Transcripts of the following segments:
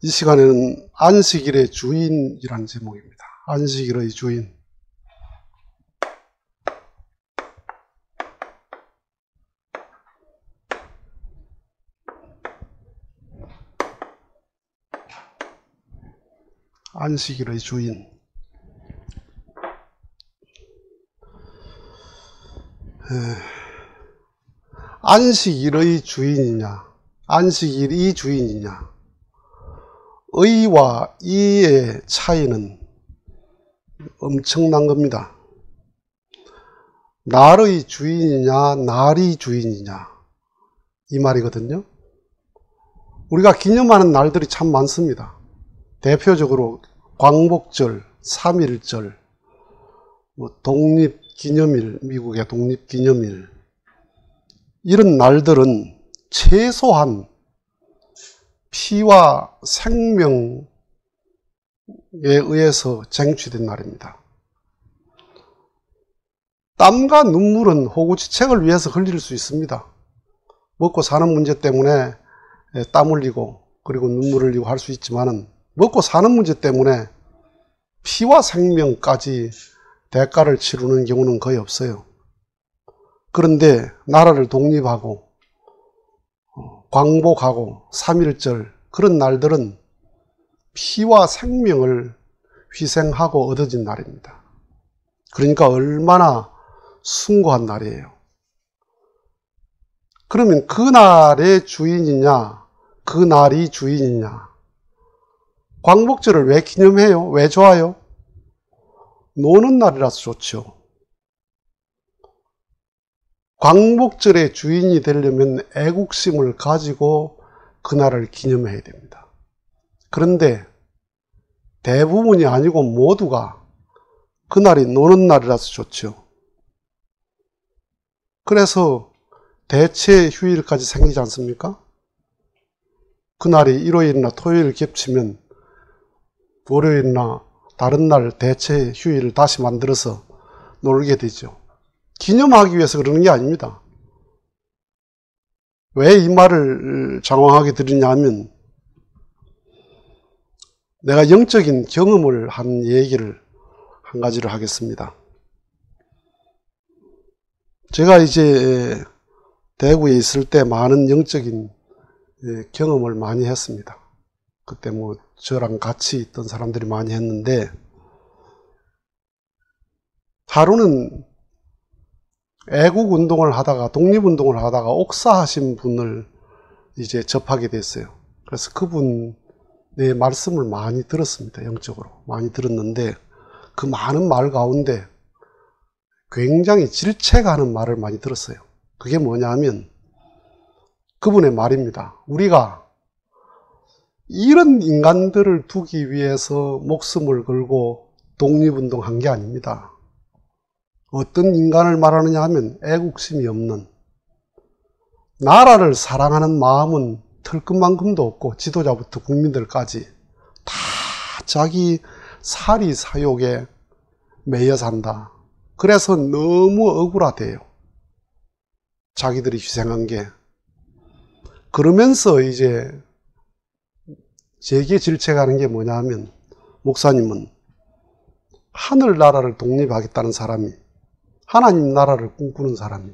이 시간에는 안식일의 주인이라는 제목입니다. 안식일의 주인. 안식일의 주인. 안식일의 주인이냐, 안식일이 주인이냐. 의와 이의 차이는 엄청난 겁니다. 날의 주인이냐, 날이 주인이냐, 이 말이거든요. 우리가 기념하는 날들이 참 많습니다. 대표적으로 광복절, 3.1절, 독립기념일, 미국의 독립기념일, 이런 날들은 최소한 피와 생명에 의해서 쟁취된 날입니다. 땀과 눈물은 호구지책을 위해서 흘릴 수 있습니다. 먹고 사는 문제 때문에 땀 흘리고 그리고 눈물 흘리고 할 수 있지만은, 먹고 사는 문제 때문에 피와 생명까지 대가를 치르는 경우는 거의 없어요. 그런데 나라를 독립하고 광복하고 3.1절 그런 날들은 피와 생명을 희생하고 얻어진 날입니다. 그러니까 얼마나 숭고한 날이에요. 그러면 그 날의 주인이냐, 그 날이 주인이냐. 광복절을 왜 기념해요? 왜 좋아요? 노는 날이라서 좋죠. 광복절의 주인이 되려면 애국심을 가지고 그날을 기념해야 됩니다. 그런데 대부분이 아니고 모두가 그날이 노는 날이라서 좋죠. 그래서 대체 휴일까지 생기지 않습니까? 그날이 일요일이나 토요일 겹치면 월요일이나 다른 날 대체 휴일을 다시 만들어서 놀게 되죠. 기념하기 위해서 그러는 게 아닙니다. 왜 이 말을 장황하게 드리냐 하면, 내가 영적인 경험을 한 얘기를 한 가지를 하겠습니다. 제가 이제 대구에 있을 때 많은 영적인 경험을 많이 했습니다. 그때 저랑 같이 있던 사람들이 많이 했는데, 하루는 애국운동을 하다가, 독립운동을 하다가 옥사하신 분을 이제 접하게 됐어요. 그래서 그분의 말씀을 많이 들었습니다. 영적으로 많이 들었는데, 그 많은 말 가운데 굉장히 질책하는 말을 많이 들었어요. 그게 뭐냐 하면 그분의 말입니다. 우리가 이런 인간들을 두기 위해서 목숨을 걸고 독립운동한 게 아닙니다. 어떤 인간을 말하느냐 하면 애국심이 없는, 나라를 사랑하는 마음은 털끝만큼도 없고 지도자부터 국민들까지 다 자기 사리 사욕에 매여 산다. 그래서 너무 억울하대요. 자기들이 희생한 게. 그러면서 이제 제게 질책하는 게 뭐냐 하면, 목사님은 하늘나라를 독립하겠다는 사람이, 하나님 나라를 꿈꾸는 사람이,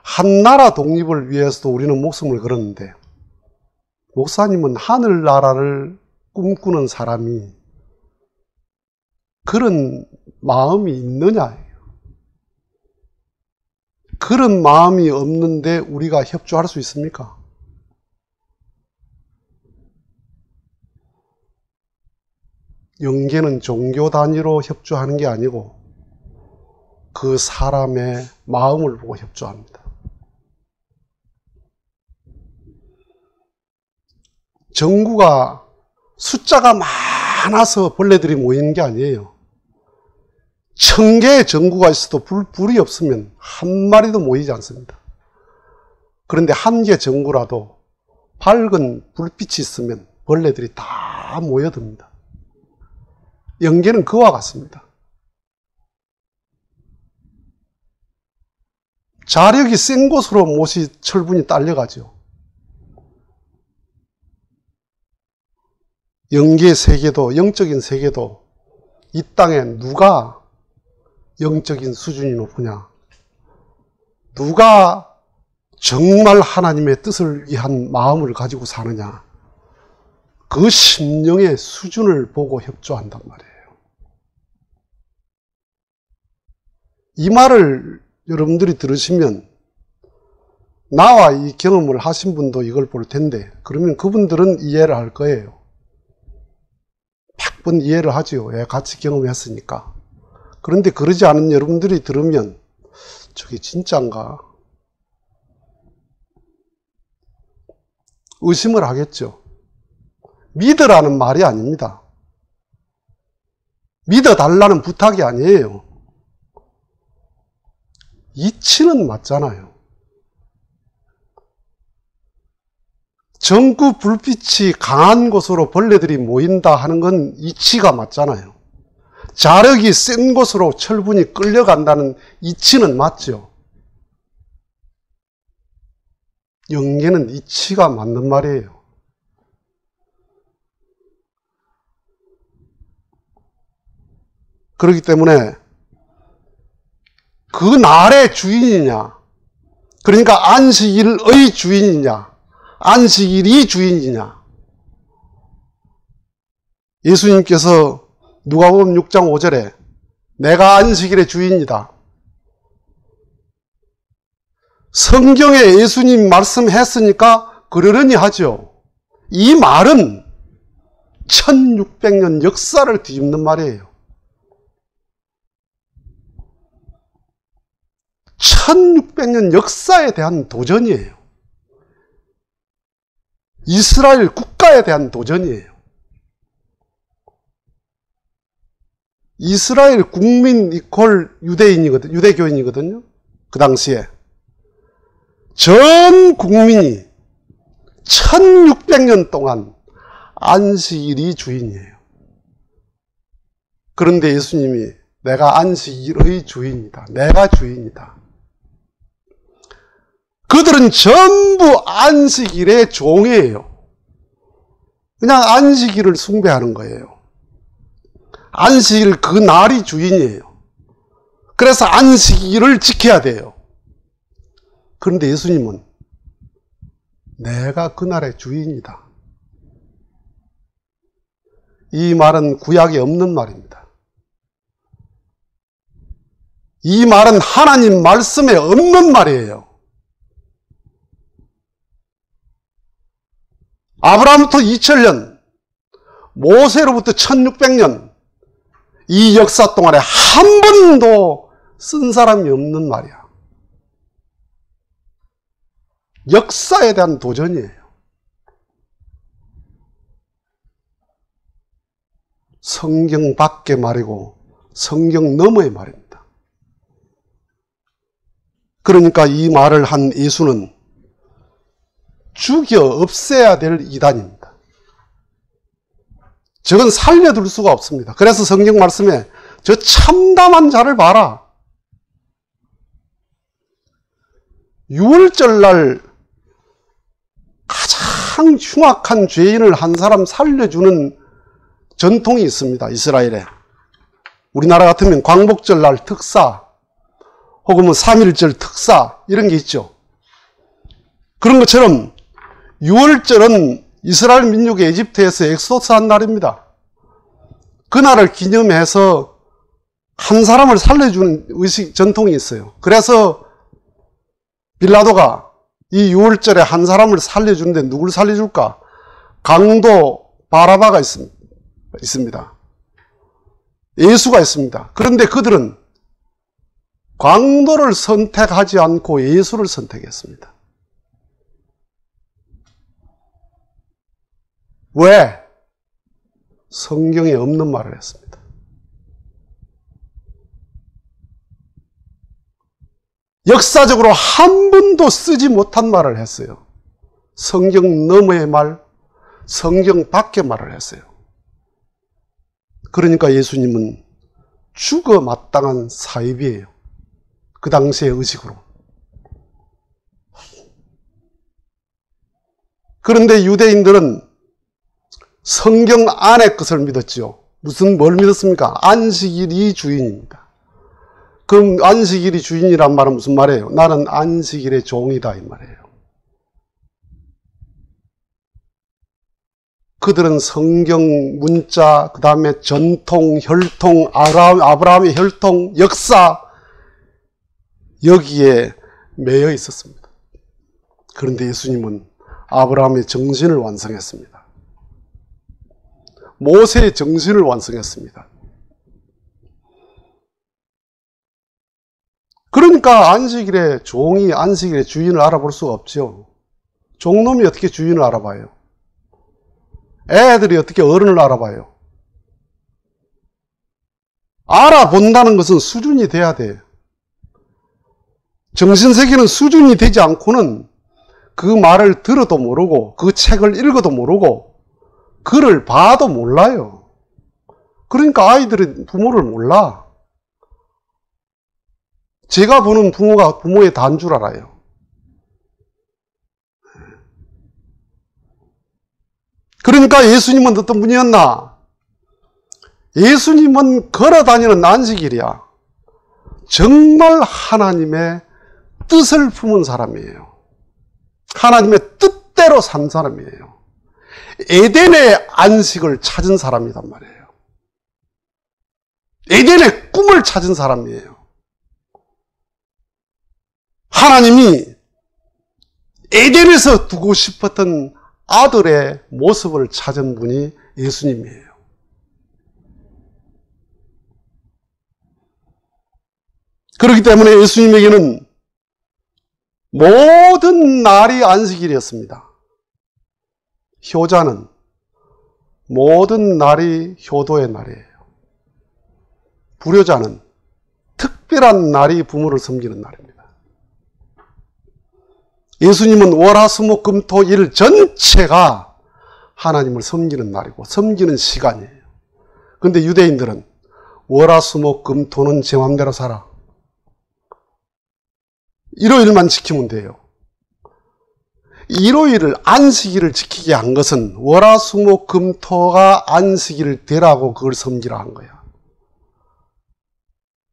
한 나라 독립을 위해서도 우리는 목숨을 걸었는데, 목사님은 하늘나라를 꿈꾸는 사람이 그런 마음이 있느냐. 그런 마음이 없는데 우리가 협조할 수 있습니까? 영계는 종교 단위로 협조하는 게 아니고 그 사람의 마음을 보고 협조합니다. 정부가 숫자가 많아서 벌레들이 모이는 게 아니에요. 1000개의 정구가 있어도 불이 없으면 한 마리도 모이지 않습니다. 그런데 한 개 정구라도 밝은 불빛이 있으면 벌레들이 다 모여듭니다. 영계는 그와 같습니다. 자력이 센 곳으로 못이 철분이 딸려가죠. 영계 세계도, 영적인 세계도 이 땅에 누가 영적인 수준이 높으냐, 누가 정말 하나님의 뜻을 위한 마음을 가지고 사느냐, 그 심령의 수준을 보고 협조한단 말이에요. 이 말을 여러분들이 들으시면 나와 이 경험을 하신 분도 이걸 볼 텐데, 그러면 그분들은 이해를 할 거예요. 100번 이해를 하지요. 왜? 같이 경험했으니까. 그런데 그러지 않은 여러분들이 들으면 저게 진짜인가? 의심을 하겠죠. 믿으라는 말이 아닙니다. 믿어달라는 부탁이 아니에요. 이치는 맞잖아요. 전구 불빛이 강한 곳으로 벌레들이 모인다 하는 건 이치가 맞잖아요. 자력이 센 곳으로 철분이 끌려간다는 이치는 맞죠. 영계는 이치가 맞는 말이에요. 그렇기 때문에 그 날의 주인이냐, 그러니까 안식일의 주인이냐, 안식일이 주인이냐. 예수님께서 누가복음 6장 5절에 내가 안식일의 주인이다. 성경에 예수님 말씀했으니까 그러려니 하죠. 이 말은 1600년 역사를 뒤집는 말이에요. 1600년 역사에 대한 도전이에요. 이스라엘 국가에 대한 도전이에요. 이스라엘 국민 이퀄 유대교인이거든요. 그 당시에. 전 국민이 1600년 동안 안식일이 주인이에요. 그런데 예수님이 내가 안식일의 주인이다. 내가 주인이다. 그들은 전부 안식일의 종이에요. 그냥 안식일을 숭배하는 거예요. 안식일 그 날이 주인이에요. 그래서 안식일을 지켜야 돼요. 그런데 예수님은 내가 그날의 주인이다. 이 말은 구약에 없는 말입니다. 이 말은 하나님 말씀에 없는 말이에요. 아브라함부터 2000년, 모세로부터 1600년, 이 역사 동안에 한 번도 쓴 사람이 없는 말이야. 역사에 대한 도전이에요. 성경 밖의 말이고 성경 너머의 말입니다. 그러니까 이 말을 한 예수는 죽여 없애야 될 이단입니다. 저건 살려둘 수가 없습니다. 그래서 성경 말씀에 저 참담한 자를 봐라. 6월절 날 가장 흉악한 죄인을 한 사람 살려주는 전통이 있습니다. 이스라엘에. 우리나라 같으면 광복절 날 특사, 혹은 3.1절 특사 이런 게 있죠. 그런 것처럼 6월절은 이스라엘 민족이 에집트에서 엑소도스한 날입니다. 그날을 기념해서 한 사람을 살려주는 의식 전통이 있어요. 그래서 빌라도가 이 6월절에 한 사람을 살려주는데 누굴 살려줄까? 강도 바라바가 있습니다. 예수가 있습니다. 그런데 그들은 강도를 선택하지 않고 예수를 선택했습니다. 왜? 성경에 없는 말을 했습니다. 역사적으로 한 번도 쓰지 못한 말을 했어요. 성경 너머의 말, 성경 밖의 말을 했어요. 그러니까 예수님은 죽어 마땅한 사입이에요. 그 당시의 의식으로. 그런데 유대인들은 성경 안의 것을 믿었지요. 뭘 믿었습니까? 안식일이 주인입니다. 그럼 안식일이 주인이란 말은 무슨 말이에요? 나는 안식일의 종이다 이 말이에요. 그들은 성경 문자, 그 다음에 전통, 혈통, 아브라함의 혈통, 역사 여기에 매여 있었습니다. 그런데 예수님은 아브라함의 정신을 완성했습니다. 모세의 정신을 완성했습니다. 그러니까 안식일의 종이 안식일의 주인을 알아볼 수가 없죠. 종놈이 어떻게 주인을 알아봐요? 애들이 어떻게 어른을 알아봐요? 알아본다는 것은 수준이 돼야 돼요. 정신세계는 수준이 되지 않고는 그 말을 들어도 모르고 그 책을 읽어도 모르고 글을 봐도 몰라요. 그러니까 아이들은 부모를 몰라. 제가 보는 부모가 부모의 다인 줄 알아요. 그러니까 예수님은 어떤 분이었나? 예수님은 걸어다니는 안식일이야. 정말 하나님의 뜻을 품은 사람이에요. 하나님의 뜻대로 산 사람이에요. 에덴의 안식을 찾은 사람이란 말이에요. 에덴의 꿈을 찾은 사람이에요. 하나님이 에덴에서 두고 싶었던 아들의 모습을 찾은 분이 예수님이에요. 그렇기 때문에 예수님에게는 모든 날이 안식일이었습니다. 효자는 모든 날이 효도의 날이에요. 불효자는 특별한 날이 부모를 섬기는 날입니다. 예수님은 월화수목금토일 전체가 하나님을 섬기는 날이고 섬기는 시간이에요. 그런데 유대인들은 월화수목금토는 제 맘대로 살아. 일요일만 지키면 돼요. 일요일을 안식일을 지키게 한 것은 월화수목금토가 안식일 되라고 그걸 섬기라 한 거야.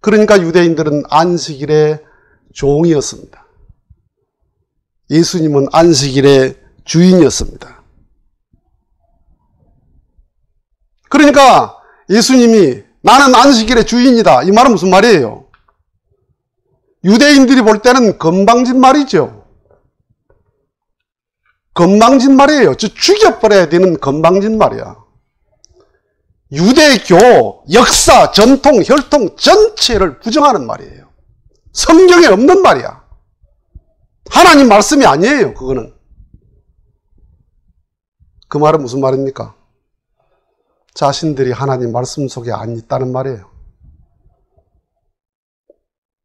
그러니까 유대인들은 안식일의 종이었습니다. 예수님은 안식일의 주인이었습니다. 그러니까 예수님이 나는 안식일의 주인이다. 이 말은 무슨 말이에요? 유대인들이 볼 때는 건방진 말이죠. 건방진 말이에요. 죽여버려야 되는 건방진 말이야. 유대교, 역사, 전통, 혈통 전체를 부정하는 말이에요. 성경에 없는 말이야. 하나님 말씀이 아니에요. 그거는. 그 말은 무슨 말입니까? 자신들이 하나님 말씀 속에 안 있다는 말이에요.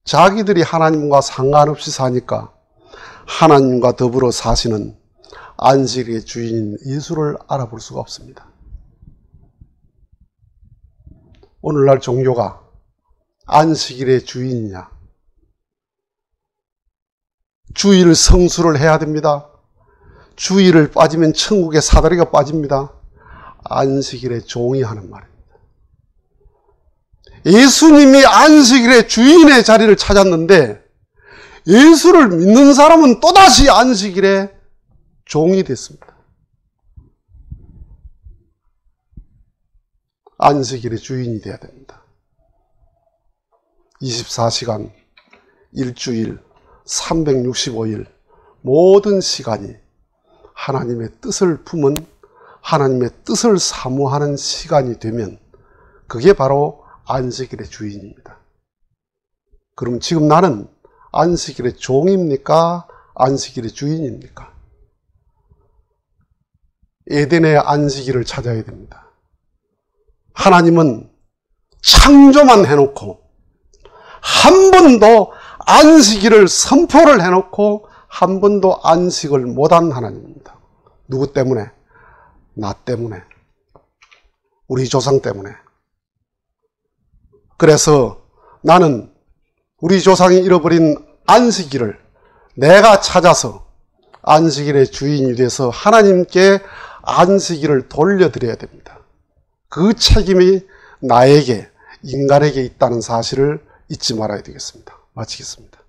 자기들이 하나님과 상관없이 사니까 하나님과 더불어 사시는 안식일의 주인인 예수를 알아볼 수가 없습니다. 오늘날 종교가 안식일의 주인이냐? 주일 성수를 해야 됩니다. 주일을 빠지면 천국의 사다리가 빠집니다. 안식일의 종이 하는 말입니다. 예수님이 안식일의 주인의 자리를 찾았는데 예수를 믿는 사람은 또다시 안식일의 종이 됐습니다. 안식일의 주인이 되어야 됩니다. 24시간, 일주일, 365일 모든 시간이 하나님의 뜻을 품은 하나님의 뜻을 사모하는 시간이 되면 그게 바로 안식일의 주인입니다. 그럼 지금 나는 안식일의 종입니까? 안식일의 주인입니까? 에덴의 안식일을 찾아야 됩니다. 하나님은 창조만 해놓고 한 번도 안식일을 선포를 해놓고 한 번도 안식을 못한 하나님입니다. 누구 때문에? 나 때문에. 우리 조상 때문에. 그래서 나는 우리 조상이 잃어버린 안식일을 내가 찾아서 안식일의 주인이 돼서 하나님께 안식일을 돌려드려야 됩니다. 그 책임이 나에게, 인간에게 있다는 사실을 잊지 말아야 되겠습니다. 마치겠습니다.